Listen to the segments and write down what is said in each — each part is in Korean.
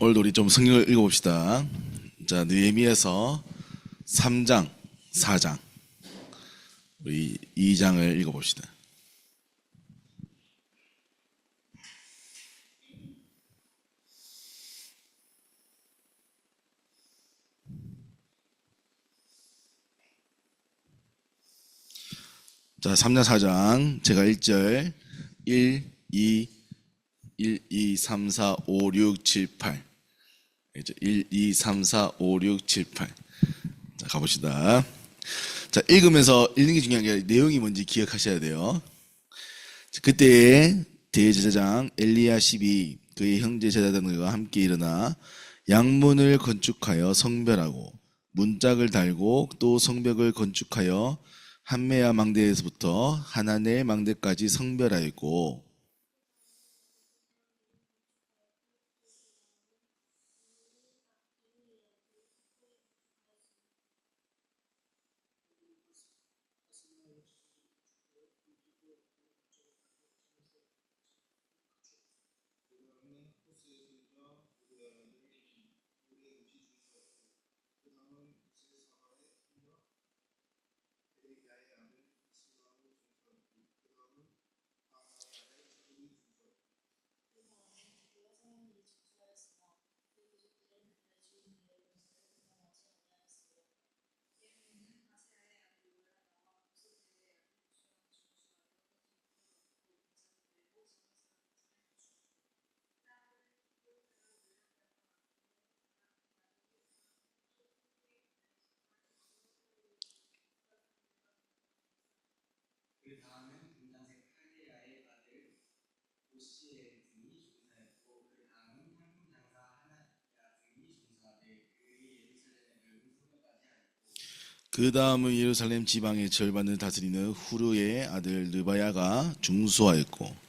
오늘도 우리 좀 성경을 읽어봅시다. 자, 느헤미야서 3장, 4장, 우리 2장을 읽어봅시다. 자, 3장, 4장, 제가 1절, 1, 2, 3, 4, 5, 6, 7, 8. 1, 2, 3, 4, 5, 6, 7, 8. 자, 가봅시다. 자, 읽으면서 읽는 게 중요한 게 아니라 내용이 뭔지 기억하셔야 돼요. 그때에 대제사장 엘리야십이 그의 형제 제사장들과 함께 일어나 양문을 건축하여 성별하고 문짝을 달고 또 성벽을 건축하여 한메야 망대에서부터 하나넬 망대까지 성별하였고, 그 다음은 예루살렘 지방의 절반을 다스리는 후르의 아들 르바야가 중수하였고,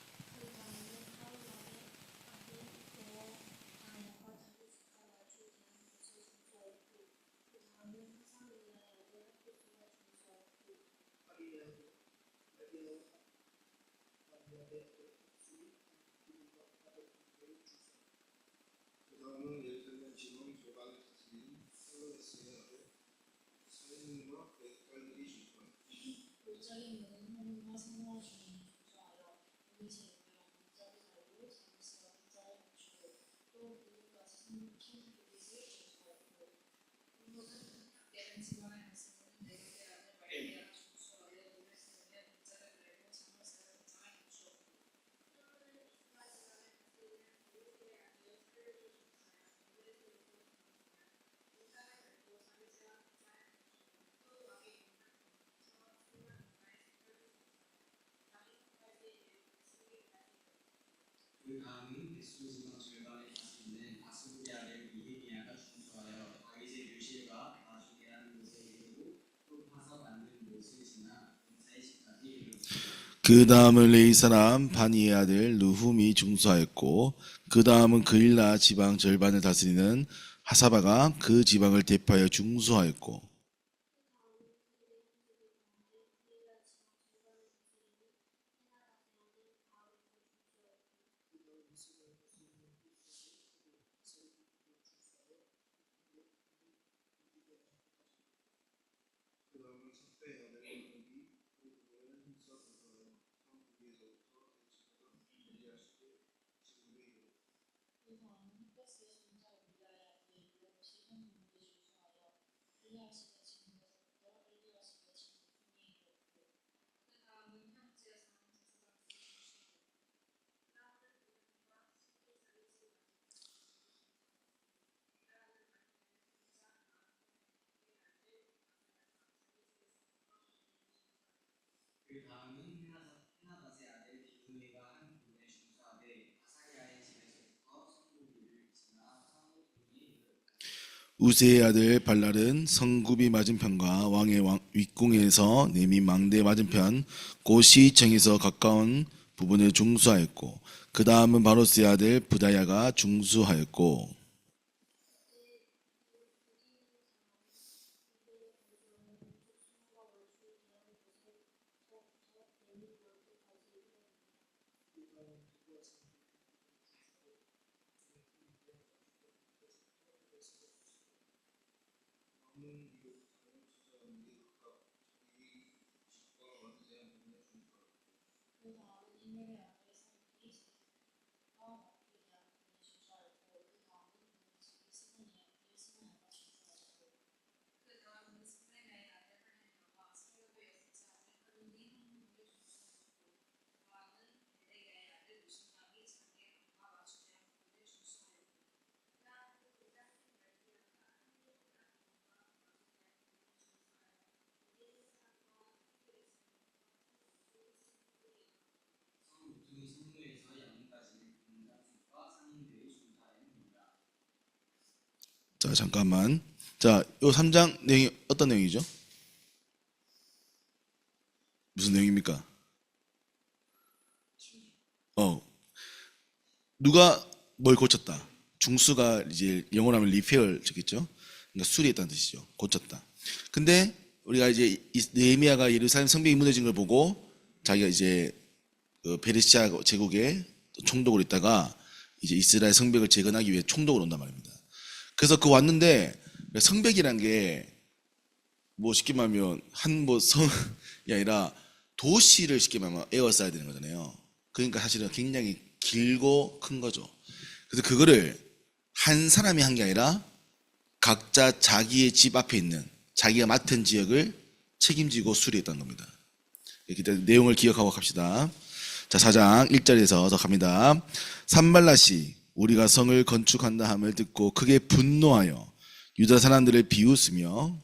그 다음은 레위 사람 바니의 아들 느훔이 중수하였고, 그 다음은 그일라 지방 절반을 다스리는 하사바가 그 지방을 대파하여 중수하였고, 우세의 아들 발랄은 성굽이 맞은편과 왕의 윗궁에서 내민 망대 맞은편 고시청에서 가까운 부분을 중수하였고, 그 다음은 바로스의 아들 부다야가 중수하였고, 자, 잠깐만. 자, 요 3장 내용이 어떤 내용이죠? 무슨 내용입니까? 어, 누가 뭘 고쳤다. 중수가 이제 영어로 하면 리페어를 적겠죠. 그러니까 수리했다는 뜻이죠. 고쳤다. 근데 우리가 이제 느헤미야가 예루살렘 성벽이 무너진 걸 보고 자기가 이제 그 페르시아 제국의 총독으로 있다가 이제 이스라엘 성벽을 재건하기 위해 총독으로 온단 말입니다. 그래서 그 왔는데 성벽이란 게 뭐 쉽게 말하면 한 뭐 성이 아니라 도시를 쉽게 말하면 에워싸야 되는 거잖아요. 그러니까 사실은 굉장히 길고 큰 거죠. 그래서 그거를 한 사람이 한 게 아니라 각자 자기의 집 앞에 있는 자기가 맡은 지역을 책임지고 수리했다는 겁니다. 일단 내용을 기억하고 갑시다. 자, 4장 1절에서 더 갑니다. 산발랏이 우리가 성을 건축한다 함을 듣고 크게 분노하여 유다 사람들을 비웃으며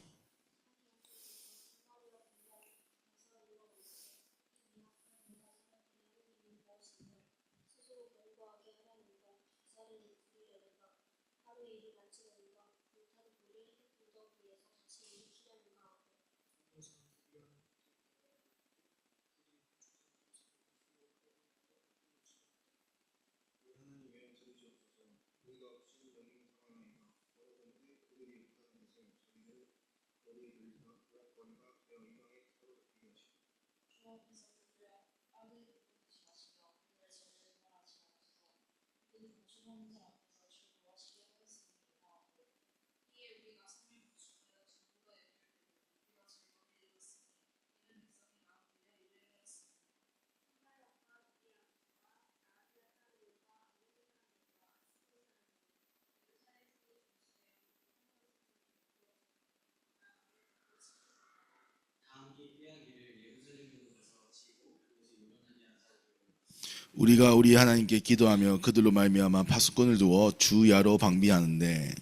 우리가 우리 하나님께 기도하며 그들로 말미암아 파수꾼을 두어 주야로 방비하는데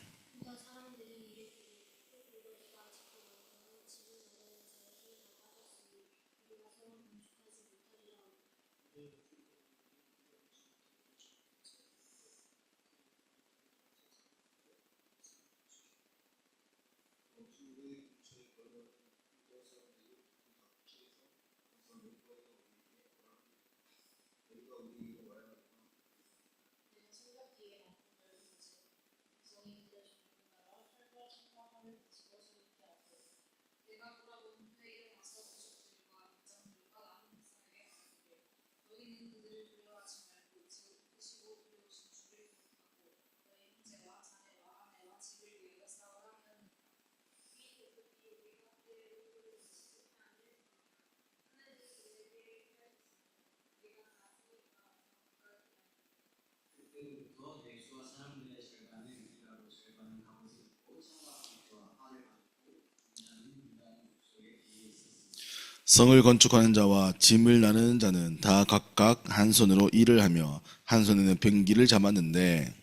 성을 건축하는 자와 짐을 나르는 자는 다 각각 한 손으로 일을 하며 한 손에는 병기를 잡았는데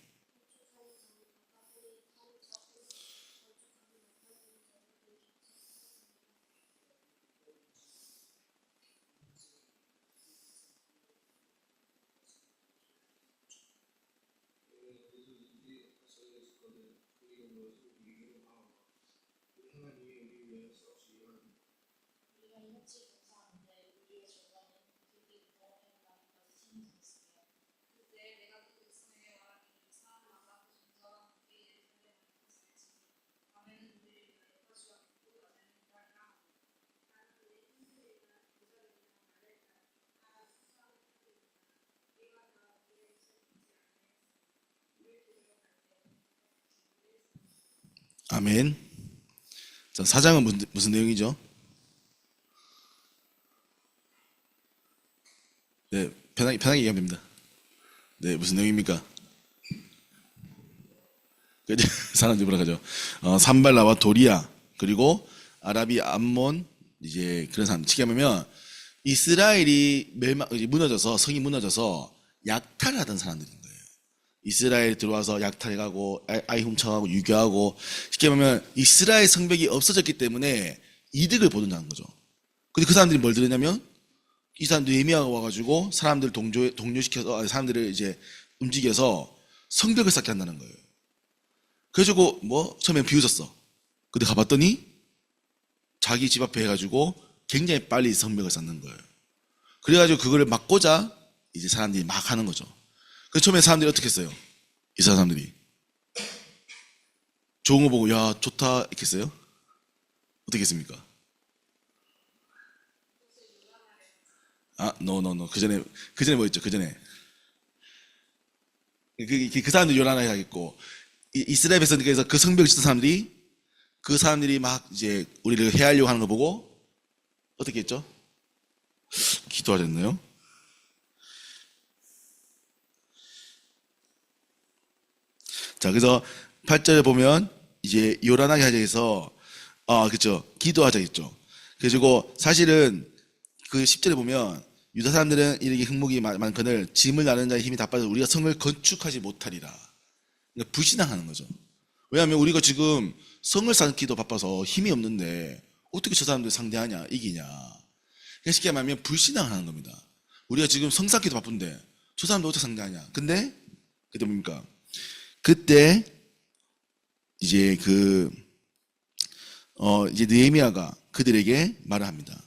아멘. 자, 4장은 무슨 내용이죠? 네, 편하게 얘기하면 됩니다. 네, 무슨 내용입니까? 사람들이 뭐라 하죠? 산발라와 도리아 그리고 아라비 암몬 이제 그런 사람 쉽게 말하면 이스라엘이 무너져서 성이 무너져서 약탈을 하던 사람들인 거예요. 이스라엘 들어와서 약탈해가고 아이 훔쳐가고 유교하고 쉽게 말하면 이스라엘 성벽이 없어졌기 때문에 이득을 보는다는 거죠. 근데 그 사람들이 뭘 들었냐면 이 사람 느헤미야가 와가지고 사람들을 동료시켜서 사람들을 이제 움직여서 성벽을 쌓게 한다는 거예요. 그래가지고 뭐 처음엔 비웃었어. 근데 가봤더니 자기 집 앞에 해가지고 굉장히 빨리 성벽을 쌓는 거예요. 그래가지고 그거를 막고자 이제 사람들이 막 하는 거죠. 그래서 처음에 사람들이 어떻게 했어요? 이스라엘 사람들이 좋은 거 보고 야 좋다 이렇게 했어요? 어떻게 했습니까? 노. 그 전에 뭐 있죠? 그 전에 그 사람들이 요란하게 하겠고 이스라엘 백성들께서 그 성벽을 짓던 사람들이 그 사람들이 막 이제 우리를 해하려고 하는 거 보고 어떻게 했죠? 기도하셨나요? 자, 그래서 8절에 보면 이제 요란하게 하자 해서 그렇죠. 기도하자 했죠. 그리고 사실은 그 10절에 보면 유다 사람들은 이렇게 흙목이 많거늘 짐을 나르는 자의 힘이 다 빠져 우리가 성을 건축하지 못하리라. 그러니까 불신앙하는 거죠. 왜냐하면 우리가 지금 성을 쌓기도 바빠서 힘이 없는데 어떻게 저 사람들 상대하냐 이기냐. 쉽게 말하면 불신앙하는 겁니다. 우리가 지금 성 쌓기도 바쁜데 저 사람들 어떻게 상대하냐. 근데 그때 뭡니까? 그때 이제 이제 느헤미야가 그들에게 말을 합니다.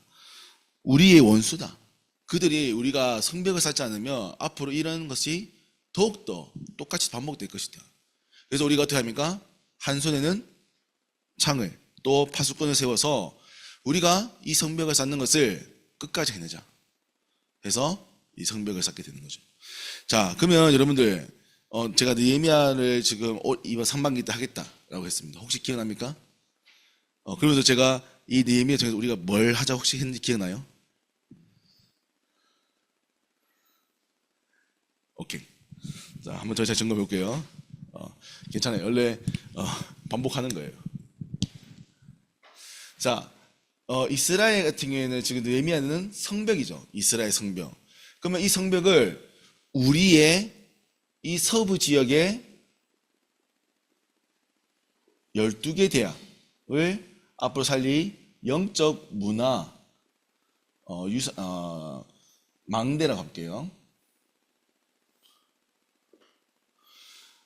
우리의 원수다. 그들이 우리가 성벽을 쌓지 않으면 앞으로 이런 것이 더욱더 똑같이 반복될 것이다. 그래서 우리가 어떻게 합니까? 한 손에는 창을 또 파수꾼을 세워서 우리가 이 성벽을 쌓는 것을 끝까지 해내자. 해서 이 성벽을 쌓게 되는 거죠. 자, 그러면 여러분들 제가 느헤미야를 지금 이번 상반기 때 하겠다라고 했습니다. 혹시 기억납니까? 그러면서 제가 이 느헤미야 중에서 우리가 뭘 하자 혹시 했는지 기억나요? 오케이. 자, 한번 더 잘 점검해 볼게요. 괜찮아요. 원래 반복하는 거예요. 자, 이스라엘 같은 경우에는 지금 느헤미야는 성벽이죠. 이스라엘 성벽. 그러면 이 성벽을 우리의 이 서부 지역의 12개 대학을 앞으로 살릴 영적 문화 망대라고 할게요.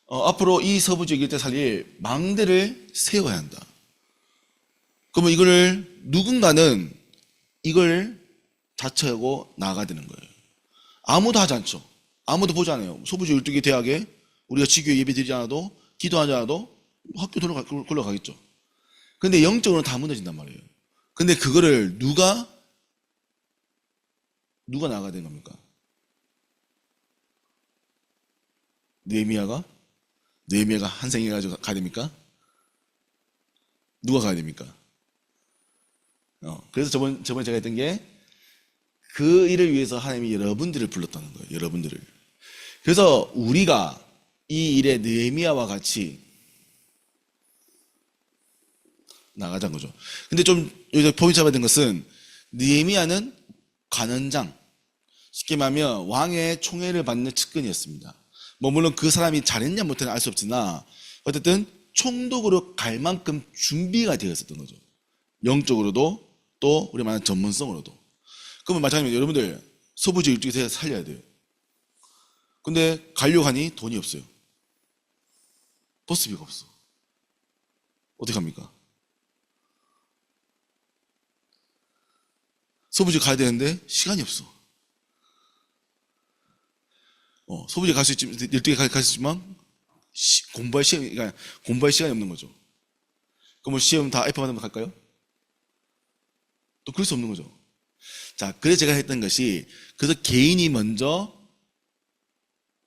앞으로 이 서부 지역에 때 살릴 망대를 세워야 한다. 그러면 이거를 누군가는 이걸 자처하고 나가야 되는 거예요. 아무도 하지 않죠. 아무도 보지 않아요. 서부지 12개 대학에 우리가 지교회 예배 드리지 않아도 기도하지 않아도 학교 돌아가겠죠. 근데 영적으로는 다 무너진단 말이에요. 근데 그거를 누가 나가야 되는 겁니까? 느헤미야가 한생해가지고 가야 됩니까? 누가 가야 됩니까? 그래서 저번에 제가 했던 게 그 일을 위해서 하나님이 여러분들을 불렀다는 거예요. 여러분들을. 그래서 우리가 이 일에 느헤미야와 같이 나가자는 거죠. 근데 좀 여기서 포인트 잡아야 되는 것은 느헤미야는 관원장, 쉽게 말하면 왕의 총애를 받는 측근이었습니다. 뭐 물론 그 사람이 잘했냐 못했냐 알 수 없으나 어쨌든 총독으로 갈 만큼 준비가 되어 있었던 거죠. 영적으로도 또 우리 말하는 전문성으로도. 그러면 마찬가지로 여러분들 서부지 일주에서 살려야 돼요. 근데 가려고 하니 돈이 없어요. 버스비가 없어. 어떻게 합니까? 서부지 가야 되는데 시간이 없어. 서부지 갈 수 있지만 12개 갈 수 있지만 공부할 시간이 없는 거죠. 그럼 뭐 시험 다 F 받으면 갈까요? 또 그럴 수 없는 거죠. 자, 그래서 제가 했던 것이 그래서 개인이 먼저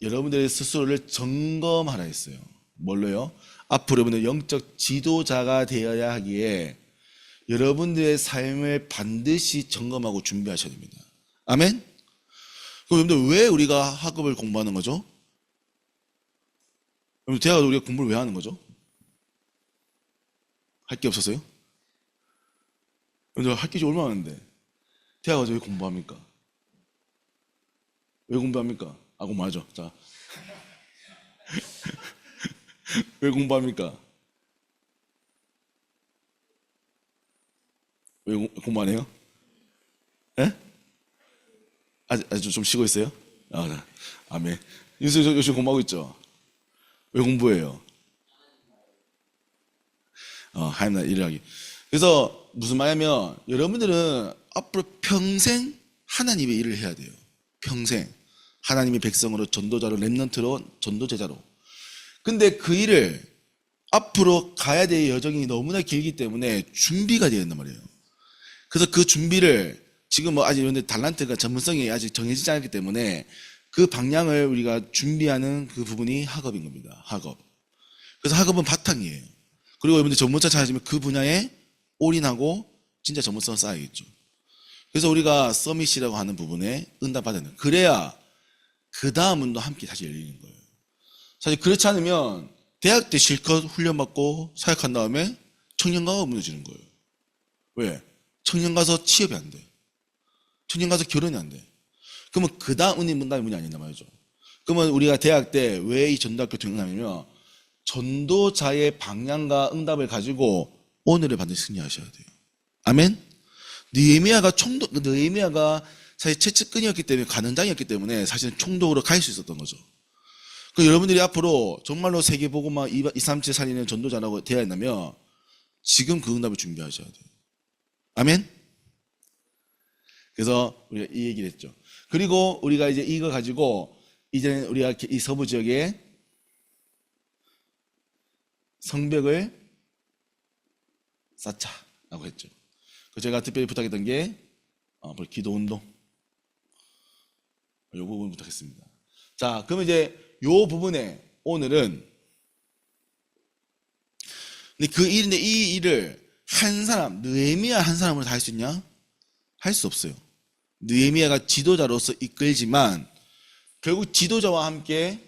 여러분들의 스스로를 점검하라 했어요. 뭘로요? 앞으로 여러분들 영적 지도자가 되어야 하기에 여러분들의 삶을 반드시 점검하고 준비하셔야 됩니다. 아멘? 그럼 여러분들 왜 우리가 학업을 공부하는 거죠? 여러분 대학을 우리가 공부를 왜 하는 거죠? 할 게 없어서요? 여러분들 할 게 얼마나 많은데 대학 가서 왜 공부합니까? 왜 공부합니까? 아 공부하죠. 자, 왜 공부합니까? 왜 공부 안 해요? 예? 아직 좀 쉬고 있어요? 아, 네. 아멘. 요새 요즘 공부하고 있죠? 왜 공부해요? 하나님 나라 일을 하기. 그래서 무슨 말이냐면 여러분들은 앞으로 평생 하나님의 일을 해야 돼요. 평생 하나님의 백성으로 전도자로 렘넌트로 전도제자로. 근데 그 일을 앞으로 가야 될 여정이 너무나 길기 때문에 준비가 되어야 된단 말이에요. 그래서 그 준비를 지금 뭐 아직 이런데 달란트가 전문성이 아직 정해지지 않았기 때문에 그 방향을 우리가 준비하는 그 부분이 학업인 겁니다. 학업. 그래서 학업은 바탕이에요. 그리고 여러분들 전문성 찾아지면 그 분야에 올인하고 진짜 전문성을 쌓아야겠죠. 그래서 우리가 서밋이라고 하는 부분에 응답받는 그래야 그 다음 운도 함께 다시 열리는 거예요. 사실 그렇지 않으면 대학 때 실컷 훈련받고 사역한 다음에 청년가가 무너지는 거예요. 왜? 청년 가서 취업이 안 돼. 청년 가서 결혼이 안 돼. 그러면 그 다음 운이 문답이 문이 아닌단 말이죠. 그러면 우리가 대학 때 왜 이 전도학교 등록하냐면 전도자의 방향과 응답을 가지고 오늘을 반드시 승리하셔야 돼요. 아멘? 느헤미야가 사실 채찍끈이었기 때문에 가는장이었기 때문에 사실은 총독으로 갈 수 있었던 거죠. 그 여러분들이 앞으로 정말로 세계복음화 237 살리는 전도자라고 되어야 한다면 지금 그 응답을 준비하셔야 돼요. 아멘? 그래서 우리가 이 얘기를 했죠. 그리고 우리가 이제 이거 가지고 이제는 우리가 이 서부 지역에 성벽을 쌓자라고 했죠. 제가 특별히 부탁했던 게 기도 운동. 이 부분 부탁했습니다. 자, 그러면 이제 이 부분에 오늘은 근데 이 일을 한 사람, 느헤미야 한 사람으로 다 할 수 있냐? 할 수 없어요. 느헤미야가 지도자로서 이끌지만 결국 지도자와 함께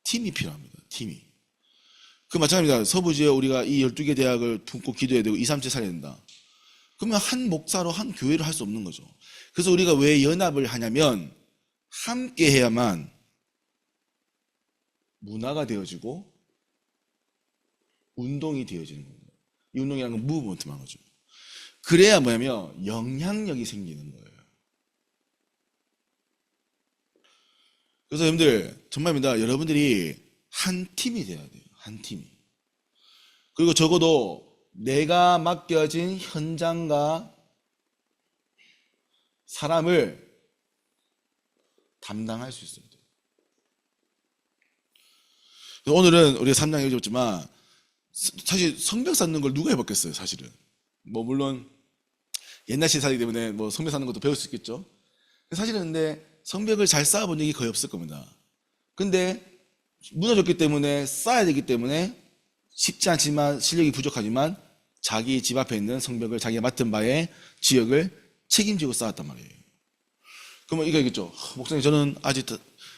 팀이 필요합니다. 팀이. 그 마찬가지입니다. 서부 지역 우리가 이 12개 대학을 품고 기도해야 되고 237 살려야 된다. 그러면 한 목사로 한 교회를 할 수 없는 거죠. 그래서 우리가 왜 연합을 하냐면 함께 해야만 문화가 되어지고 운동이 되어지는 겁니다. 이 운동이라는 건 무브먼트만 거죠. 그래야 뭐냐면 영향력이 생기는 거예요. 그래서 여러분들 정말입니다. 여러분들이 한 팀이 돼야 돼요. 한 팀이. 그리고 적어도 내가 맡겨진 현장과 사람을 담당할 수 있어야 돼요. 오늘은 우리가 3장 읽었지만 사실 성벽 쌓는 걸 누가 해봤겠어요, 사실은. 뭐 물론 옛날식 살이기 때문에 뭐 성벽 쌓는 것도 배울 수 있겠죠. 사실은 근데 성벽을 잘 쌓아본 적이 거의 없을 겁니다. 근데 무너졌기 때문에 쌓아야 되기 때문에 쉽지 않지만 실력이 부족하지만 자기 집 앞에 있는 성벽을 자기가 맡은 바의 지역을 책임지고 쌓았단 말이에요. 그러면 이거겠죠. 목사님 저는 아직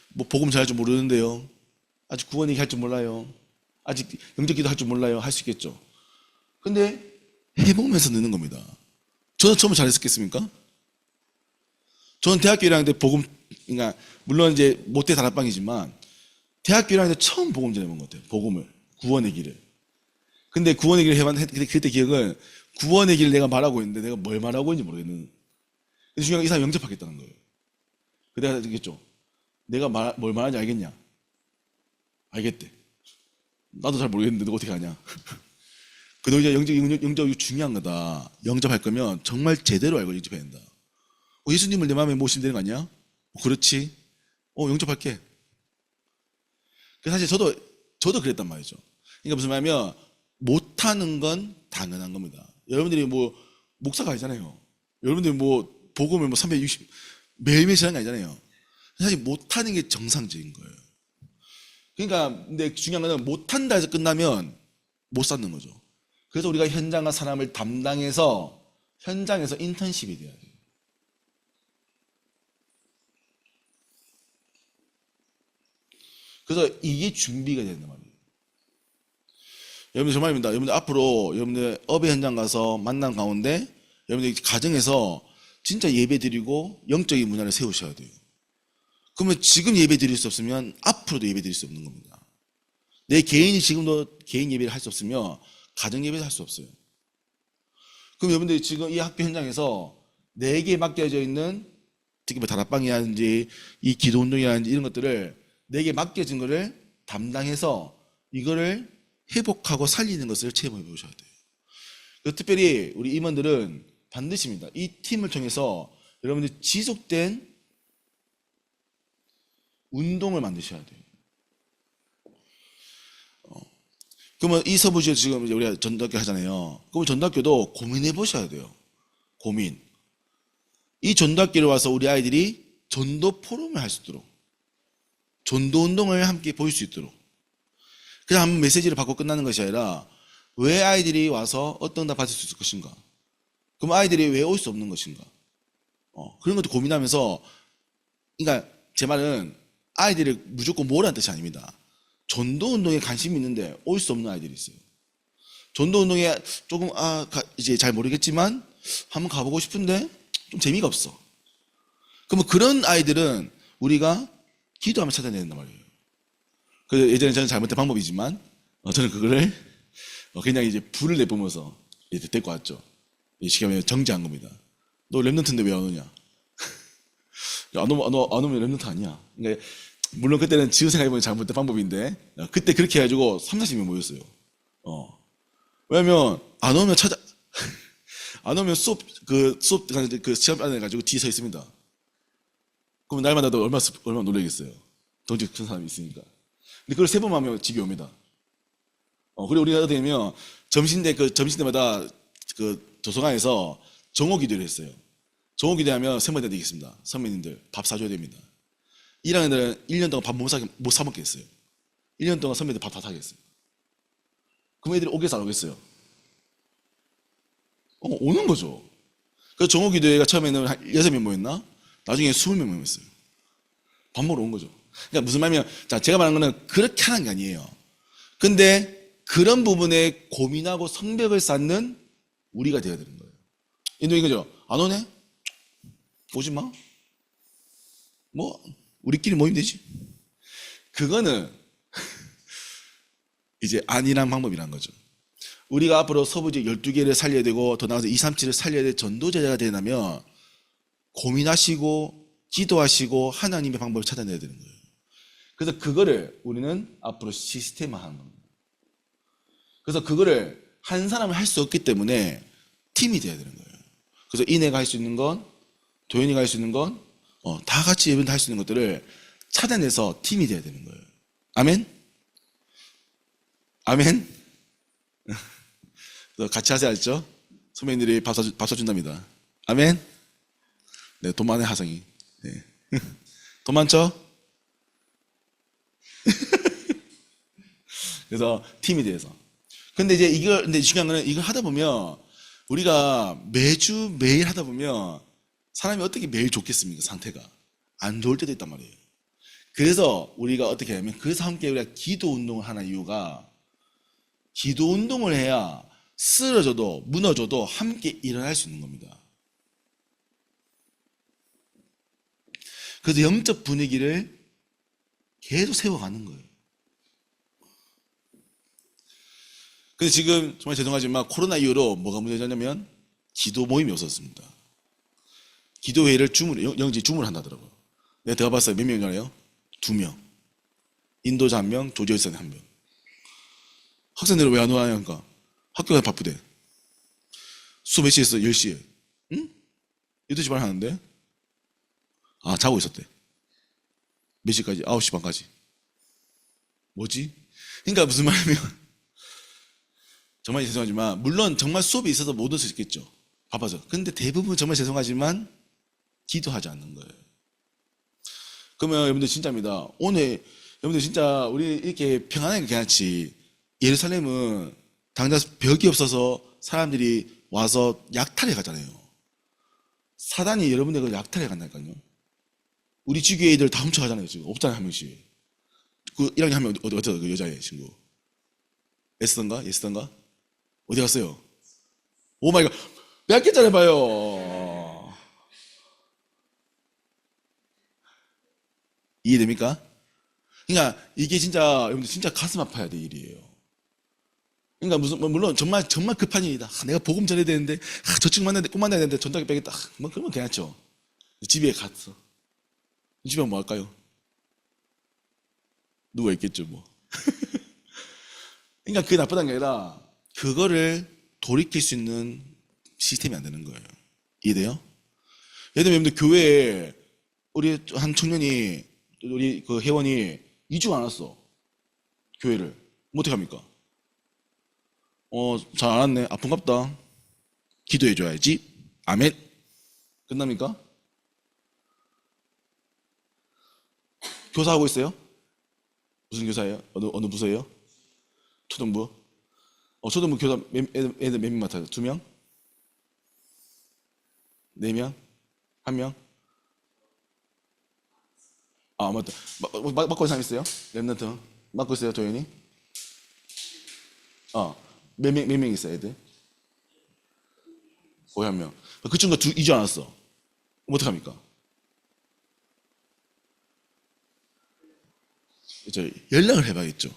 뭐 복음 잘할 줄 모르는데요. 아직 구원 얘기 할 줄 몰라요. 아직 영적기도 할 줄 몰라요. 할 수 있겠죠. 근데 해보면서 느는 겁니다. 저는 처음에 잘했었겠습니까? 저는 대학교 1학년 때 복음, 그러니까 물론 이제 모태 다락방이지만 대학교 1학년 때 처음 복음 전해본 것 같아요. 복음을, 구원의 길을. 근데 구원의 길을 해봤는데 그때 기억은 구원의 길을 내가 말하고 있는데 내가 뭘 말하고 있는지 모르겠는. 근데 중요한 건 이 사람이 영접하겠다는 거예요. 그래서 내가 알겠죠. 내가 뭘 말하는지 알겠냐? 알겠대. 나도 잘 모르겠는데 너 어떻게 아냐? 그래도 이제 영접이 중요한 거다. 영접할 거면 정말 제대로 알고 영접해야 된다. 예수님을 내 마음에 모시면 되는 거 아니야? 그렇지. 영접할게. 사실 저도 그랬단 말이죠. 그러니까 무슨 말이냐면 못하는 건 당연한 겁니다. 여러분들이 뭐 목사가 아니잖아요. 여러분들이 뭐 복음을 뭐 360 매일매일 하는 게 아니잖아요. 사실 못하는 게 정상적인 거예요. 그러니까 근데 중요한 거는 못한다 해서 끝나면 못 쌓는 거죠. 그래서 우리가 현장과 사람을 담당해서 현장에서 인턴십이 돼야 돼요. 그래서 이게 준비가 된단 말이에요. 여러분들 정말입니다. 여러분들 앞으로 여러분들 업의 현장 가서 만난 가운데 여러분들 가정에서 진짜 예배 드리고 영적인 문화를 세우셔야 돼요. 그러면 지금 예배 드릴 수 없으면 앞으로도 예배 드릴 수 없는 겁니다. 내 개인이 지금도 개인 예배를 할 수 없으면 가정 예배를 할 수 없어요. 그럼 여러분들이 지금 이 학교 현장에서 내게 맡겨져 있는 특히 뭐 다락방이라든지 이 기도 운동이라든지 이런 것들을 내게 맡겨진 거를 담당해서 이거를 회복하고 살리는 것을 체험해 보셔야 돼요. 특별히 우리 임원들은 반드시입니다. 이 팀을 통해서 여러분들이 지속된 운동을 만드셔야 돼요. 그러면 이 서부지에 지금 이제 우리가 전도학교 하잖아요. 그럼 전도학교도 고민해 보셔야 돼요. 고민. 이 전도학교를 와서 우리 아이들이 전도 포럼을 할 수 있도록, 전도 운동을 함께 보일 수 있도록. 그냥 한번 메시지를 받고 끝나는 것이 아니라 왜 아이들이 와서 어떤 응답 받을 수 있을 것인가? 그럼 아이들이 왜 올 수 없는 것인가? 그런 것도 고민하면서, 그러니까 제 말은 아이들을 무조건 모으라는 뜻이 아닙니다. 전도 운동에 관심이 있는데 올 수 없는 아이들이 있어요. 전도 운동에 조금 이제 잘 모르겠지만 한번 가보고 싶은데 좀 재미가 없어. 그러면 그런 아이들은 우리가 기도하며 찾아내야 된단 말이에요. 그래서 예전에 저는 잘못된 방법이지만 저는 그거를 그냥 이제 불을 내뿜어서 이제 데리고 왔죠. 이 시간에 정지한 겁니다. 너 랩런트인데 왜 안 오냐? 안 오면 랩런트 아니야. 그러니까 물론 그때는 지금 생각해보면 잘못된 방법인데 그때 그렇게 해가지고 30, 40명 모였어요. 왜냐면 안 오면 안 오면 수업 그 시험 안 해가지고 뒤에 서 있습니다. 그럼 날마다 얼마나 놀라겠어요. 덩치 큰 사람이 있으니까. 근데 그걸 3번 하면 집에 옵니다. 그리고 우리가 어떻게 하면 점심때마다 그 도서관에서 정오 기도를 했어요. 정오 기도하면 선배들 되겠습니다. 선배님들 밥 사줘야 됩니다. 1학년들은 1년 동안 밥 못 사 먹겠어요. 1년 동안 선배들 밥 다 사겠어요. 그럼 애들이 오겠어 안 오겠어요? 오는 거죠. 그 정오 기도회가 처음에는 한 6명 모였나? 나중에 20명 모였어요. 밥 먹으러 온 거죠. 그러니까 무슨 말이냐면, 자, 제가 말하는 거는 그렇게 하는 게 아니에요. 근데 그런 부분에 고민하고 성벽을 쌓는 우리가 되어야 되는 거예요. 인도인 거죠. 안 오네? 오지 마. 뭐, 우리끼리 모이면 되지. 그거는 이제 아니란 방법이란 거죠. 우리가 앞으로 서부지 12개를 살려야 되고 더 나아가서 237을 살려야 될 전도제자가 되려면 고민하시고 기도하시고 하나님의 방법을 찾아내야 되는 거예요. 그래서 그거를 우리는 앞으로 시스템화하는 겁니다. 그래서 그거를 한 사람이 할 수 없기 때문에 팀이 돼야 되는 거예요. 그래서 이내가 할 수 있는 건, 도현이가 할 수 있는 건, 다 같이 예배를 할 수 있는 것들을 찾아내서 팀이 돼야 되는 거예요. 아멘? 아멘? 그래서 같이 하세요, 알죠? 선배님들이 밥 사준답니다. 아멘? 네, 돈 많은 하성이. 네. 돈 많죠? 그래서 팀이 돼서. 근데 중요한 거는 이걸 하다 보면 우리가 매일 하다 보면 사람이 어떻게 매일 좋겠습니까? 상태가. 안 좋을 때도 있단 말이에요. 그래서 우리가 어떻게 하냐면 그래서 함께 우리가 기도 운동을 하는 이유가 기도 운동을 해야 쓰러져도 무너져도 함께 일어날 수 있는 겁니다. 그래서 영적 분위기를 계속 세워가는 거예요. 근데 지금 정말 죄송하지만 코로나 이후로 뭐가 문제냐면 기도 모임이 없었습니다. 기도회의를 영지 줌을 한다더라고요. 내가 들어봤어요. 몇 명인 줄 알아요? 2명. 인도자 1명, 조지열선 1명. 학생들은 왜 안 오냐니까 학교가 바쁘대. 수업 몇 시에 했어? 10시에. 응? 8시 반 하는데? 자고 있었대. 몇 시까지? 9시 반까지. 뭐지? 그러니까 무슨 말이냐면 정말 죄송하지만 물론 정말 수업이 있어서 못 올 수 있겠죠. 바빠서. 근데 대부분 정말 죄송하지만 기도하지 않는 거예요. 그러면 여러분들 진짜입니다. 오늘 여러분들 진짜 우리 이렇게 평안하게 괜찮지. 예루살렘은 당장 벽이 없어서 사람들이 와서 약탈해 가잖아요. 사단이 여러분들 약탈해 간다니까요. 우리 지교회들 다 훔쳐가잖아요. 지금 없잖아요, 한 명씩. 그 1학년 하면 어디 갔죠? 그 여자애 친구. 에스던가? 예스던가? 어디 갔어요? 오 마이 갓. 몇 개짜리 봐요. 이해됩니까? 그러니까 이게 진짜 여러분들 진짜 가슴 아파야 될 일이에요. 그러니까 무슨 뭐 물론 정말 급한 일이다. 내가 복음 전해야 되는데 저쪽 만나야 꼭 만나야 되는데 전화기 빼겠다. 뭐 그러면 괜찮죠. 집에 갔어. 집에 뭐 할까요? 누워 있겠죠 뭐. 그러니까 그게 나쁘다는 게 아니라 그거를 돌이킬 수 있는 시스템이 안 되는 거예요. 이해돼요? 예를 들면 여러분들 교회에 우리 한 청년이 우리 그 회원이 2주 안 왔어. 교회를. 뭐 어떻게 합니까? 잘 안 왔네. 아픈갑다. 기도해 줘야지. 아멘. 끝납니까? 교사하고 있어요? 무슨 교사예요? 어느 부서예요? 초등부? 초등부 교사 애들 몇 명 맡아요? 2명? 4명? 1명? 아 맞다. 맡고 있는 사람 있어요? 랩런트 맡고 있어요 도현이? 몇 명 있어요 애들? 거의 1명. 그 친구가 2주 안 왔어. 그럼 어떡합니까? 연락을 해봐야겠죠.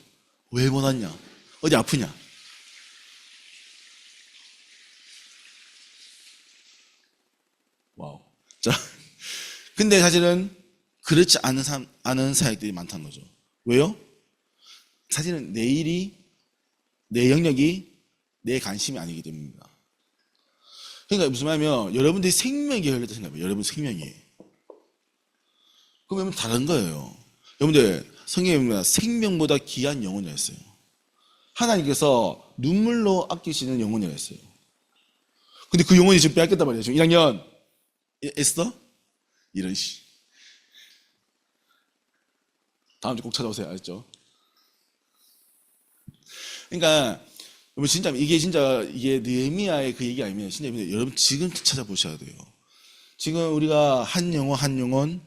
왜 못 왔냐? 어디 아프냐? 와우. 자, 근데 사실은 그렇지 않은 사역들이 많다는 거죠. 왜요? 사실은 내 일이, 내 영역이 내 관심이 아니기 때문입니다. 그러니까 무슨 말이냐면 여러분들이 생명이 걸렸다 생각해요. 여러분 생명이. 그러면 다른 거예요. 여러분들 성경에 보면 생명보다 귀한 영혼이라 했어요. 하나님께서 눈물로 아끼시는 영혼이라 했어요. 근데 그 영혼이 지금 빼앗겼단 말이에요. 지금 1학년 애써? 이런 씨. 다음 주 꼭 찾아오세요. 알았죠? 그러니까 여러분 진짜 이게 느헤미야의 그 얘기 아니면 진짜 여러분 지금 찾아보셔야 돼요. 지금 우리가 한 영혼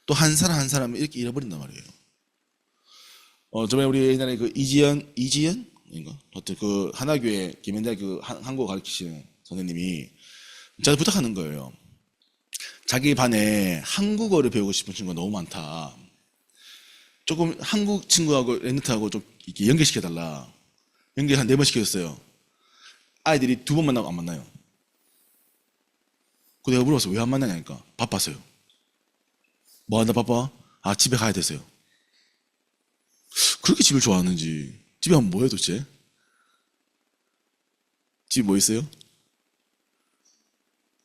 또 한 사람 이렇게 잃어버린단 말이에요. 저번에 우리 옛날에 그 이지연인가? 하여튼 그 하나교회 김현대학교 한국어 가르치시는 선생님이 저한테 부탁하는 거예요. 자기 반에 한국어를 배우고 싶은 친구가 너무 많다. 조금 한국 친구하고 랩런트하고 좀 이렇게 연결시켜달라. 연결 한 4번 시켜줬어요. 아이들이 2번 만나고 안 만나요. 그 내가 물어봤어. 왜 안 만나냐니까. 바빴어요. 뭐 한다 바빠? 집에 가야 돼서요. 그렇게 집을 좋아하는지. 집에 가면 뭐해 도대체? 집에 뭐 있어요?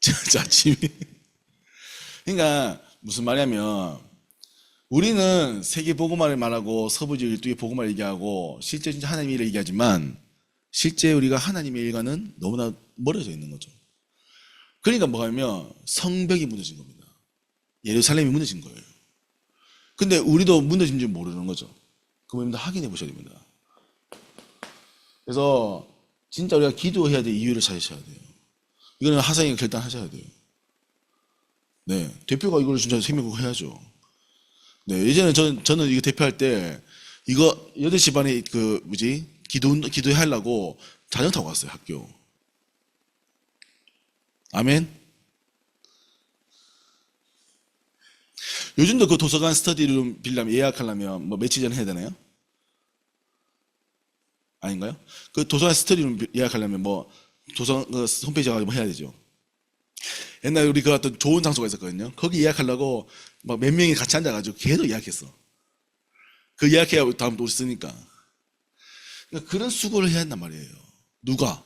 자, 집에. 그러니까 무슨 말이냐면 우리는 세계 복음화를 말하고 서부지 12개 복음화를 얘기하고 실제 진짜 하나님의 일을 얘기하지만 실제 우리가 하나님의 일과는 너무나 멀어져 있는 거죠. 그러니까 뭐가 냐면 성벽이 무너진 겁니다. 예루살렘이 무너진 거예요. 근데 우리도 무너진 줄 모르는 거죠. 그럼 확인해 보셔야 됩니다. 그래서 진짜 우리가 기도해야 될 이유를 찾으셔야 돼요. 이거는 하상이가 결단하셔야 돼요. 네, 대표가 이걸 진짜 생명국 해야죠. 네, 예전에 저는 이거 대표할 때 이거 8시 반에 기도해 하려고 자전거 타고 갔어요, 학교. 아멘. 요즘도 그 도서관 스터디룸 빌려면 예약하려면 뭐 며칠 전에 해야 되나요? 아닌가요? 그 도서관 스터디룸 예약하려면 뭐 도서관 그 홈페이지 가서 뭐 해야 되죠. 옛날에 우리 그 어떤 좋은 장소가 있었거든요. 거기 예약하려고 막 몇 명이 같이 앉아가지고 계속 예약했어. 그 예약해야 다음 또 쓰니까. 그러니까 그런 수고를 해야 한단 말이에요. 누가?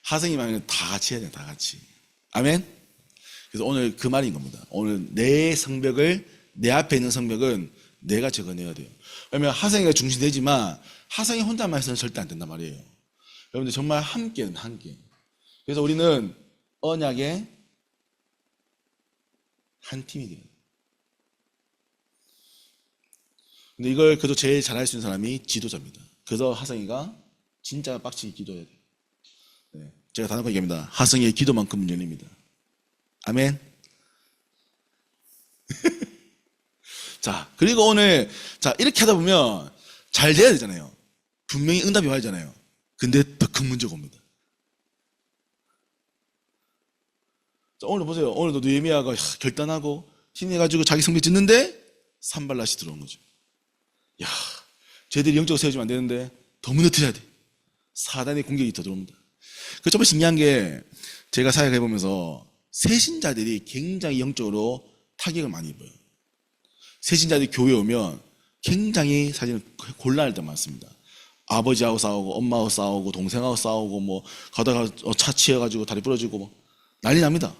하성이 말하면 다 같이 해야 돼요. 다 같이. 아멘? 그래서 오늘 그 말인 겁니다. 오늘 내 앞에 있는 성벽은 내가 적어내야 돼요. 왜냐면 하성이가 중심되지만 하성이 혼자만 해서는 절대 안 된단 말이에요. 여러분들 정말 함께는 함께. 그래서 우리는 언약의 한 팀이 돼요. 근데 이걸 그래도 제일 잘할 수 있는 사람이 지도자입니다. 그래서 하성이가 진짜 빡치게 기도해야 돼요. 네. 제가 단호하게 얘기합니다. 하성이의 기도만큼은 열립니다. 아멘. 자, 그리고 오늘, 자, 이렇게 하다 보면 잘 돼야 되잖아요. 분명히 응답이 와야 되잖아요. 근데 더 큰 문제가 옵니다. 자, 오늘 보세요. 오늘도 느헤미야가 결단하고 힘내가지고 자기 성벽 짓는데 산발랏이 들어온 거죠. 야, 쟤들이 영적으로 세워지면 안 되는데 더 무너뜨려야 돼. 사단의 공격이 더 들어옵니다. 그 정말 신기한 게 제가 사역해보면서 새신자들이 굉장히 영적으로 타격을 많이 입어요. 새신자들이 교회에 오면 굉장히 사실은 곤란할 때 많습니다. 아버지하고 싸우고 엄마하고 싸우고 동생하고 싸우고 뭐 가다가 차 치여가지고 다리 부러지고 뭐 난리 납니다.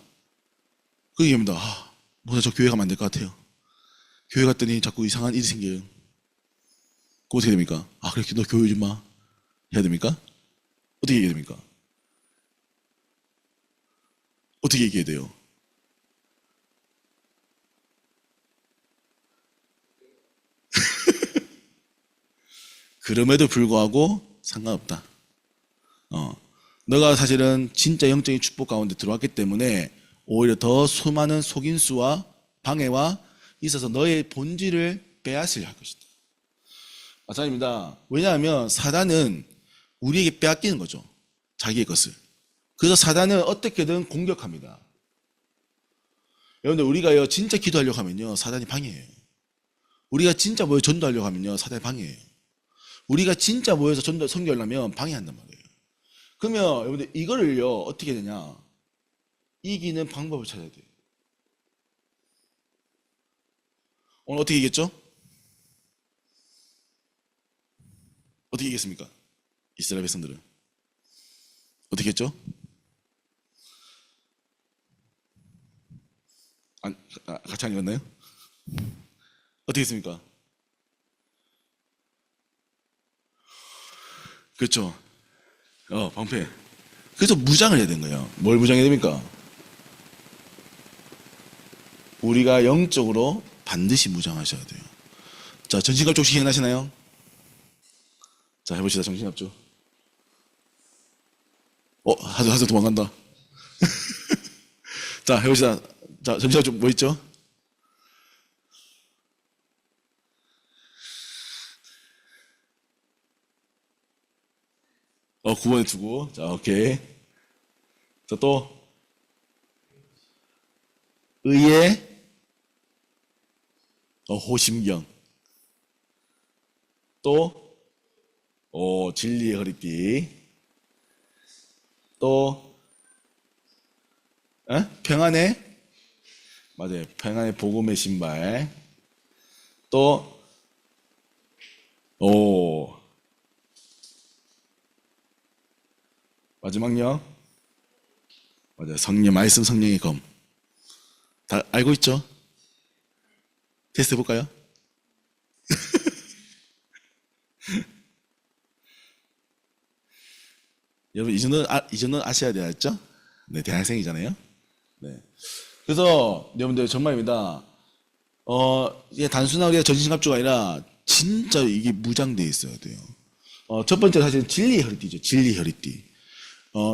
그 얘기합니다. 뭐나 저 교회 가면 안 될 것 같아요. 교회 갔더니 자꾸 이상한 일이 생겨요. 그거 어떻게 됩니까? 그래 너 교회 좀 마. 해야 됩니까? 어떻게 얘기해야 됩니까? 어떻게 얘기해야 돼요? 그럼에도 불구하고 상관없다. 너가 사실은 진짜 영적인 축복 가운데 들어왔기 때문에 오히려 더 수많은 속임수와 방해와 있어서 너의 본질을 빼앗으려 할 것이다. 마찬가지입니다. 왜냐하면 사단은 우리에게 빼앗기는 거죠. 자기의 것을. 그래서 사단은 어떻게든 공격합니다. 여러분들 우리가 진짜 기도하려고 하면요 사단이 방해해요. 우리가 진짜 모여 전도하려고 하면요 사단이 방해해요. 우리가 진짜 모여서 전도 선교하려면 방해한단 말이에요. 그러면 여러분들 이거를요 어떻게 되냐, 이기는 방법을 찾아야 돼요. 오늘 어떻게 이겼죠? 어떻게 이겼습니까? 이스라엘 백성들은 어떻게 했죠? 같이 안 읽었나요? 어떻게 했습니까? 그렇죠. 방패. 그래서 무장을 해야 되는 거예요. 뭘 무장해야 됩니까? 우리가 영적으로 반드시 무장하셔야 돼요. 자, 전신갑주 혹시 기억나시나요? 자, 해봅시다. 전신갑주. 하도 도망간다. 자, 해봅시다. 자, 전신갑주 뭐 있죠? 구 9번에 두고. 자, 오케이. 자, 또. 의의, 호심경. 또, 진리의 허리띠. 또, 평안의, 맞아요. 평안의 복음의 신발. 또, 마지막요. 맞아요. 성령, 말씀 성령의 검. 다 알고 있죠? 테스트 해볼까요? 여러분, 이 정도는 아셔야 되겠죠? 네, 대학생이잖아요. 네. 그래서, 여러분들, 정말입니다. 이게 단순한 우리가 전신갑주가 아니라, 진짜 이게 무장되어 있어야 돼요. 첫 번째 사실은 진리 허리띠죠. 진리 허리띠.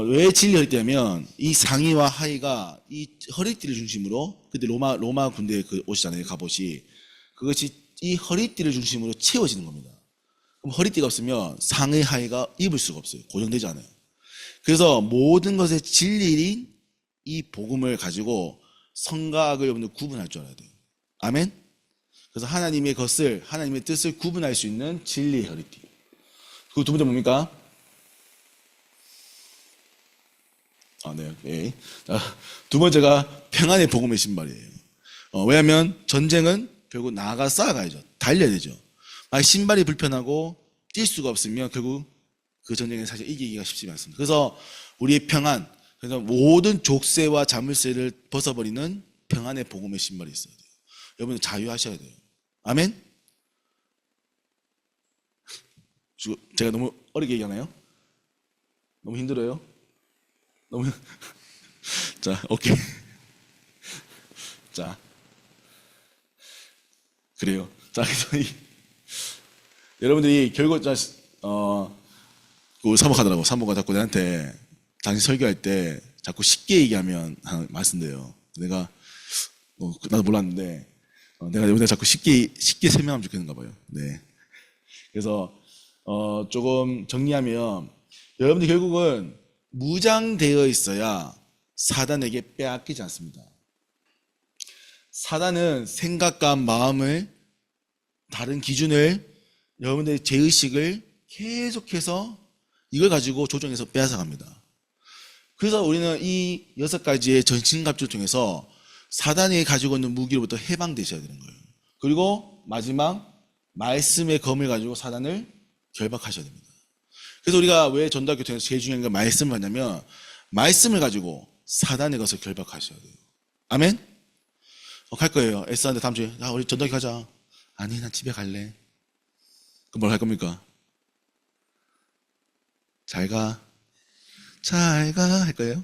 왜 진리 허리띠냐면, 이 상의와 하의가 이 허리띠를 중심으로, 그때 로마 군대 그 옷이잖아요. 갑옷이. 그것이 이 허리띠를 중심으로 채워지는 겁니다. 그럼 허리띠가 없으면 상의 하의가 입을 수가 없어요. 고정되지 않아요. 그래서 모든 것의 진리인 이 복음을 가지고 성과 악을 여러분들 구분할 줄 알아야 돼요. 아멘? 그래서 하나님의 것을, 하나님의 뜻을 구분할 수 있는 진리의 허리띠. 그 두 번째 뭡니까? 네. 두 번째가 평안의 복음의 신발이에요. 왜냐하면 전쟁은 결국 나아가 쌓아가야죠. 달려야 되죠. 신발이 불편하고 뛸 수가 없으면 결국 그 전쟁에 사실 이기기가 쉽지 않습니다. 그래서 우리의 평안, 그래서 모든 족쇄와 자물쇠를 벗어버리는 평안의 복음의 신발이 있어야 돼요. 여러분들 자유하셔야 돼요. 아멘? 제가 너무 어렵게 얘기하나요? 너무 힘들어요? 자, 오케이. 자, 그래요. 자, 그래서 여러분들이 결국, 사모가 자꾸 내한테 당신 설교할 때 자꾸 쉽게 얘기하면 말씀드려요. 내가 나도 몰랐는데 내가 자꾸 쉽게 설명하면 좋겠는가 봐요. 네. 그래서 조금 정리하면 여러분들 결국은 무장되어 있어야 사단에게 빼앗기지 않습니다. 사단은 생각과 마음을, 다른 기준을, 여러분들의 죄의식을 계속해서 이걸 가지고 조정해서 빼앗아갑니다. 그래서 우리는 이 6가지의 전신갑주를 통해서 사단이 가지고 있는 무기로부터 해방되셔야 되는 거예요. 그리고 마지막 말씀의 검을 가지고 사단을 결박하셔야 됩니다. 그래서 우리가 왜 전도학교 통해서 제일 중요한 건 말씀을 하냐면 말씀을 가지고 사단의 것을 결박하셔야 돼요. 아멘? 갈 거예요. S한테 다음 주에 야 우리 전도학교 가자. 아니 난 집에 갈래. 그럼 뭘 할 겁니까? 잘 가 할 거예요?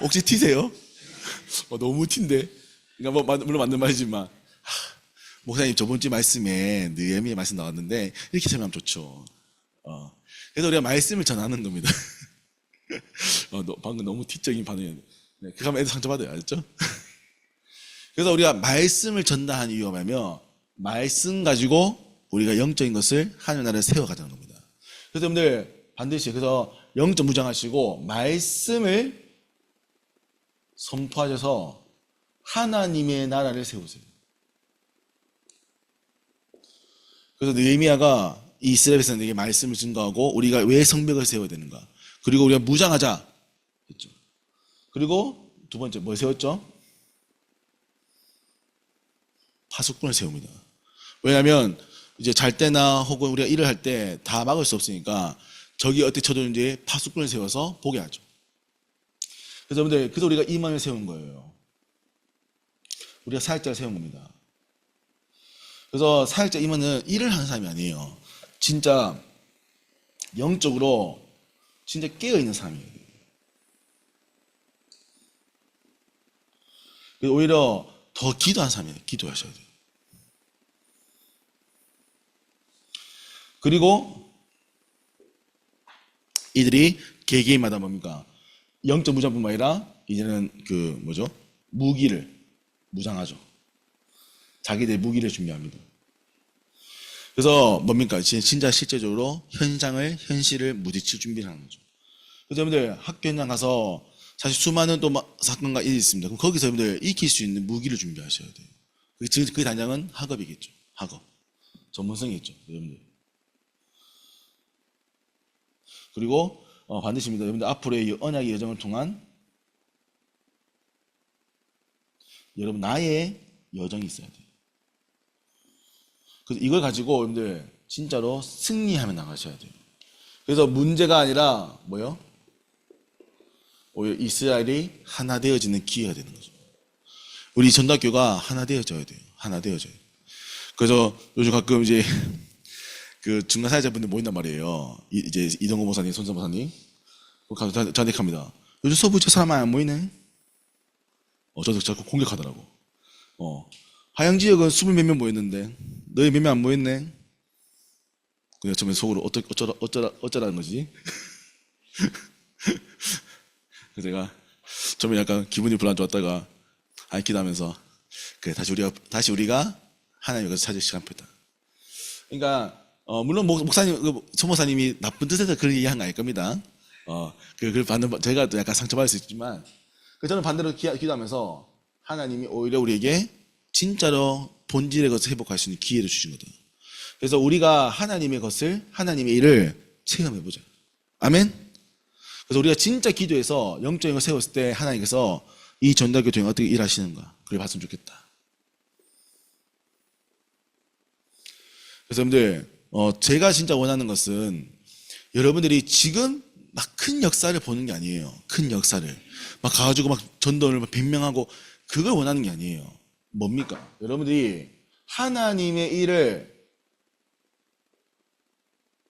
혹시 티세요? 너무 티인데. 그러니까 물론 맞는 말이지만 목사님 저번 주 말씀에 느헤미야 말씀 나왔는데 이렇게 설명하면 좋죠. 그래서 우리가 말씀을 전하는 겁니다. 방금 너무 티적인 반응이었네. 네, 그거 하면 애들 상처받아요. 알았죠? 그래서 우리가 말씀을 전달한 이유가 뭐냐면 말씀 가지고 우리가 영적인 것을 하나님 나라를 세워가자는 겁니다. 그래서 여러분들 반드시 그래서 영적 무장하시고 말씀을 선포하셔서 하나님의 나라를 세우세요. 그래서 느헤미야가 이 이스라엘 백성에게 말씀을 증거하고 우리가 왜 성벽을 세워야 되는가, 그리고 우리가 무장하자 했죠. 그리고 두 번째 뭘 세웠죠? 파수꾼을 세웁니다. 왜냐하면 이제 잘 때나 혹은 우리가 일을 할 때 다 막을 수 없으니까 적이 어떻게 쳐들는지 파수꾼을 세워서 보게 하죠. 그래서 여러분들, 그래서 우리가 임원을 세운 거예요. 우리가 사역자를 세운 겁니다. 그래서 사역자 임원은 일을 하는 사람이 아니에요. 진짜 영적으로 진짜 깨어있는 사람이에요. 오히려 더 기도하는 사람이에요. 기도하셔야 돼요. 그리고 이들이 개개인마다 뭡니까? 영적 무장뿐만 아니라 이제는 무기를 무장하죠. 자기들의 무기를 준비합니다. 그래서 뭡니까? 진짜 실제적으로 현실을 부딪힐 준비를 하는 거죠. 그래서 여러분들 학교 현장 가서 사실 수많은 또 사건과 일이 있습니다. 그럼 거기서 여러분들 익힐 수 있는 무기를 준비하셔야 돼요. 그 단장은 학업이겠죠. 학업. 전문성이겠죠. 여러분들. 그리고 반드시입니다. 여러분들 앞으로의 이 언약의 여정을 통한 여러분 나의 여정이 있어야 돼요. 그래서 이걸 가지고 여러분들 진짜로 승리하며 나가셔야 돼요. 그래서 문제가 아니라 뭐요? 오히려 이스라엘이 하나 되어지는 기회가 되는 거죠. 우리 전도학교가 하나 되어져야 돼요. 하나 되어져요. 그래서 요즘 가끔 이제 그 중간 사회자분들 모인단 말이에요. 이제 이동호 목사님, 손선 목사님. 가서 저한테 합니다. 요즘 서부지역 사람 안 모이네? 저도 자꾸 공격하더라고. 하양 지역은 20몇 명 모였는데 너희 몇 명 안 모였네? 그냥 처음에 속으로 어쩌라는 거지? 그래서 제가 처음에 약간 기분이 별로 안 좋았다가 기도하면서 그래 다시 우리가 하나님의 것을 찾을 시간표다. 그러니까 물론 목사님, 송 목사님이 나쁜 뜻에서 그런 얘기한 거 아닐 겁니다. 그걸 받는 제가 또 약간 상처받을 수 있지만 저는 반대로 기도하면서 하나님이 오히려 우리에게 진짜로 본질의 것을 회복할 수 있는 기회를 주신 거다. 그래서 우리가 하나님의 것을, 하나님의 일을 체험해보자. 아멘? 그래서 우리가 진짜 기도해서 영적인 걸 세웠을 때 하나님께서 이 전도학교 중에 어떻게 일하시는가 그걸 봤으면 좋겠다. 그래서 여러분들 제가 진짜 원하는 것은 여러분들이 지금 막 큰 역사를 보는 게 아니에요. 큰 역사를 막 가가지고 막 전도를 막 100명하고 그걸 원하는 게 아니에요. 뭡니까? 여러분들이 하나님의 일을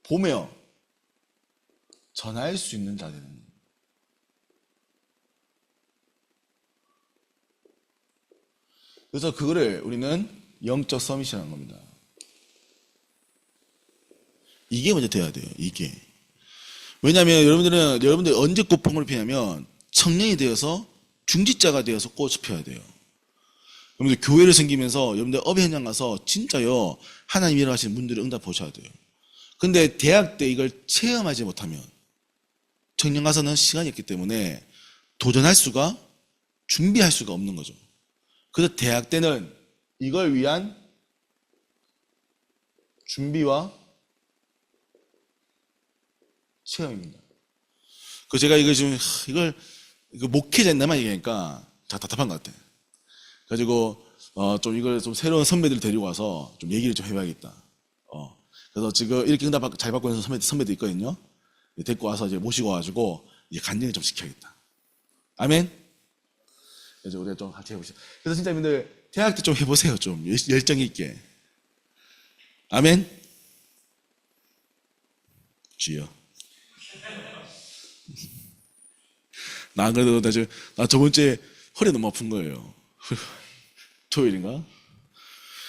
보며 전할 수 있는 자들은, 그래서 그거를 우리는 영적 서밋이라는 겁니다. 이게 먼저 돼야 돼요. 이게. 왜냐하면 여러분들 언제 꽃봉을 피냐면 청년이 되어서 중직자가 되어서 꽃을 피워야 돼요. 여러분들 교회를 섬기면서 여러분들 업의 현장 가서 진짜요 하나님 일하시는 분들을 응답 보셔야 돼요. 근데 대학 때 이걸 체험하지 못하면 청년 가서는 시간이 없기 때문에 도전할 수가 준비할 수가 없는 거죠. 그래서 대학 때는 이걸 위한 준비와 체험입니다. 그 제가 이거 지금 이걸 목회자인데만 얘기하니까 다 답답한 것 같아. 그래가지고 좀 이걸 좀 새로운 선배들 데리고 와서 좀 얘기를 좀 해봐야겠다. 그래서 지금 이렇게 응답 잘 받고 있는 선배들 있거든요. 데리고 와서 이제 모시고 와가지고 이제 간증을 좀 시켜야겠다. 아멘. 그래서 우리가 좀 같이 해보시죠. 그래서 진짜 여러분들 대학 때 좀 해보세요. 좀 열정 있게. 아멘. 주여. 나 그래도 나 저번 주에 허리 너무 아픈 거예요. 토요일인가?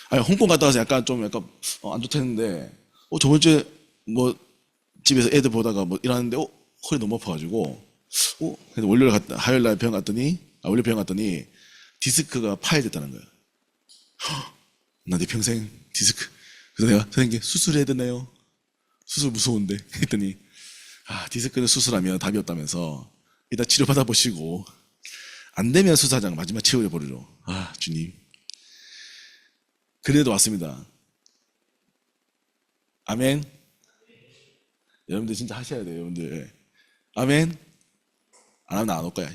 아니 홍콩 갔다 와서 약간 안 좋다했는데 저번 주에 뭐 집에서 애들 보다가 뭐 일하는데 허리 너무 아파가지고 그래서 화요일 날 병원 갔더니 디스크가 파열됐다는 거야. 나 내 평생 디스크. 그래서 내가 선생님 수술해야 되나요? 수술 무서운데 했더니 디스크는 수술하면 답이 없다면서 일단 치료받아 보시고 안 되면 수사장 마지막 치료해 버리죠. 주님. 그래도 왔습니다. 아멘. 여러분들 진짜 하셔야 돼요, 여러분들. 아멘. 안 하면 안 올 거야.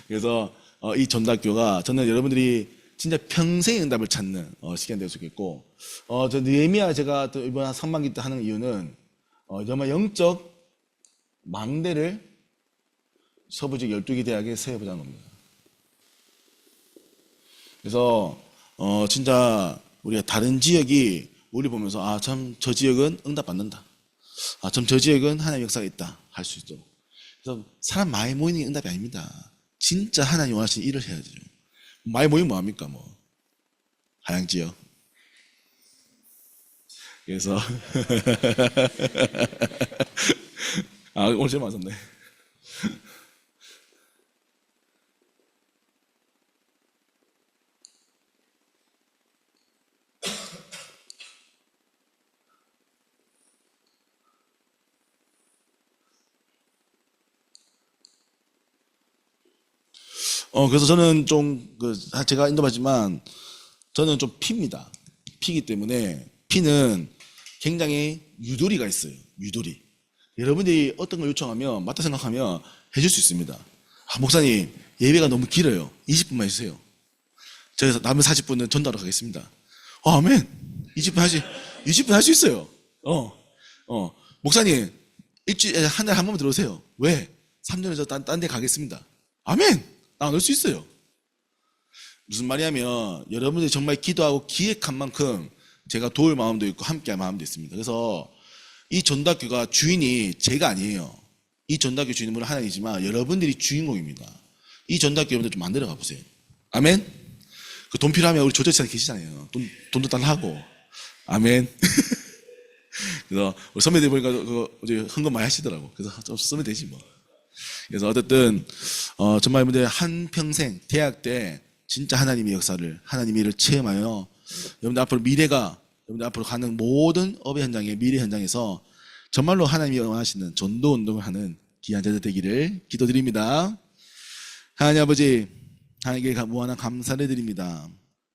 그래서 이 전도학교가 저는 여러분들이 진짜 평생 응답을 찾는 시간이 될 수 있겠고, 저 느헤미야 제가 또 이번 상반기 때 하는 이유는 정말 영적 망대를 서부지 12개 대학에 세워보자는 겁니다. 그래서 진짜 우리가 다른 지역이 우리 보면서 참 저 지역은 응답 받는다. 참 저 지역은 하나님의 역사가 있다 할 수 있도록. 그래서 사람 많이 모이는 게 응답이 아닙니다. 진짜 하나님 원하시는 일을 해야죠. 많이 모이면 뭐합니까? 하양지요. 그래서 오늘 제일 맞았네. 그래서 저는 제가 인도받지만 저는 좀 피입니다. 피기 때문에 피는 굉장히 유도리가 있어요. 유도리. 여러분들이 어떤 걸 요청하면 맞다 생각하면 해줄 수 있습니다. 목사님 예배가 너무 길어요. 20분만 해주세요. 제가 남은 40분은 전도하러 가겠습니다. 아멘. 20분 할 수 있어요. 목사님 일주일에 한 달에 한 번만 들어오세요. 왜? 3년에서 딴 데 가겠습니다. 아멘. 나눌 수 있어요. 무슨 말이냐면 여러분들이 정말 기도하고 기획한 만큼 제가 도울 마음도 있고 함께할 마음도 있습니다. 그래서 이 전도학교가 주인이 제가 아니에요. 이 전도학교 주인은 물론 하나님이지만 여러분들이 주인공입니다. 이 전도학교 여러분들 좀 만들어 가보세요. 아멘. 돈 필요하면 우리 조절치는 계시잖아요. 돈도 달라고. 아멘. 그래서 우리 선배들 보니까 헌금 많이 하시더라고. 그래서 좀 쓰면 되지 뭐. 그래서 어쨌든 정말 여러분들 한평생 대학 때 진짜 하나님의 역사를 하나님의 일을 체험하여 여러분들 앞으로 가는 모든 업의 현장의 미래 현장에서 정말로 하나님이 원하시는 전도 운동을 하는 귀한 자들 되기를 기도드립니다. 하나님 아버지, 하나님께 무한한 감사를 드립니다.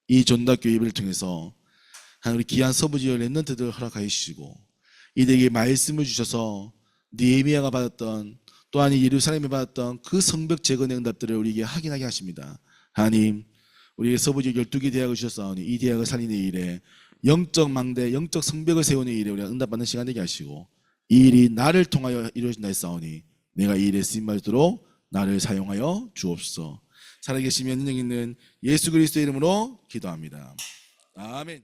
이 전도학교 예배를 통해서 하나님 우리 귀한 서부지역 렘넌트들을 허락하여 주시고 이들에게 말씀을 주셔서 느헤미야가 받았던 또한 예루살렘에 받았던 그 성벽 재건의 응답들을 우리에게 확인하게 하십니다. 하나님, 우리에게 서부지역 12개 대학을 주셨사오니 이 대학을 살리는 일에 영적 망대, 영적 성벽을 세우는 일에 우리가 응답받는 시간 되게 하시고 이 일이 나를 통하여 이루어진다 했사오니 내가 이 일에 쓰임받도록 나를 사용하여 주옵소서. 살아계시며 능력 있는 예수 그리스도의 이름으로 기도합니다. 아멘.